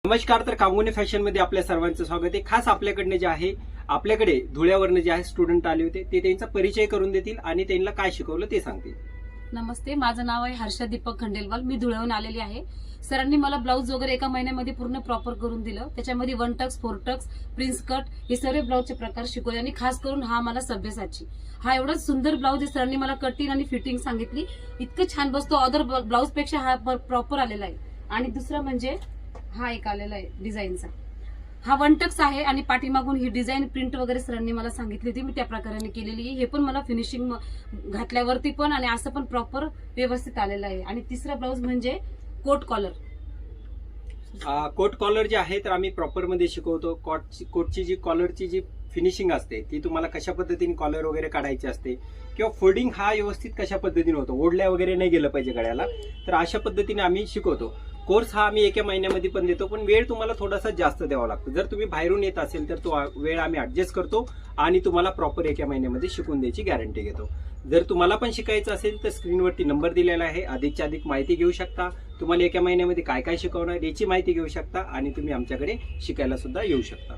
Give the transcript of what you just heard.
नमस्कार. तर कामगुणे फॅशन मध्ये आपल्या सर्वांचं स्वागत आहे. खास आपल्याकडनं जे आहे, आपल्याकडे धुळ्यावरनं जे आहे स्टुडंट आले होते, ते त्यांचा परिचय करून देतील आणि त्यांना काय शिकवलं ते सांगतील. नमस्ते, माझं नाव आहे हर्षा दीपक खंडेलवाल. मी धुळ्याहून आलेली आहे. सरांनी मला ब्लाऊज वगैरे एका महिन्यामध्ये पूर्ण प्रॉपर करून दिलं. त्याच्यामध्ये 1 टक्स 4 टक्स प्रिन्स कट हे सर्व ब्लाऊजचे प्रकार शिकवले आणि खास करून हा मला सभ्यसाची हा एवढा सुंदर ब्लाऊज आहे. सरांनी मला कटिंग आणि फिटिंग सांगितली, इतकं छान बसतो. अदर ब्लाऊज पेक्षा हा प्रॉपर आलेला आहे. आणि दुसरं म्हणजे हा एक आलेला आहे डिझाईनचा, हा 1 टक्स आहे आणि पाठीमागून ही डिझाईन प्रिंट वगैरे सरांनी मला सांगितली होती, मी त्या प्रकारे केलेली आहे. हे पण मला फिनिशिंग घातल्यावरती पण आणि असं पण प्रॉपर व्यवस्थित आलेलं आहे. आणि तिसरा ब्लाऊज म्हणजे कोट कॉलर. कोट कॉलर जे आहे तर आम्ही प्रॉपर मध्ये शिकवतो. कोटची जी कॉलरची जी फिनिशिंग असते ती तुम्हाला कशा पद्धतीने कॉलर वगैरे काढायची असते किंवा फोल्डिंग हा व्यवस्थित कशा पद्धतीने होतो, ओढल्या वगैरे नाही गेलं पाहिजे गळ्याला, तर अशा पद्धतीने आम्ही शिकवतो. कोर्स हा आम्ही एका महिन्यामध्ये पण देतो, पण वेळ तुम्हाला थोडासा जास्त द्यावा लागतो. जर तुम्ही बाहेरून येत असेल तर तो वेळ आम्ही ऍडजस्ट करतो आणि तुम्हाला प्रॉपर एका महिन्यामध्ये शिकून द्यायची गॅरंटी घेतो. जर तुम्हाला पण शिकायचं असेल तर स्क्रीनवरती नंबर दिलेला आहे, अधिकच्या अधिक माहिती घेऊ शकता. तुम्हाला एका महिन्यामध्ये काय काय शिकवणार याची माहिती घेऊ शकता आणि तुम्ही आमच्याकडे शिकायला सुद्धा येऊ शकता.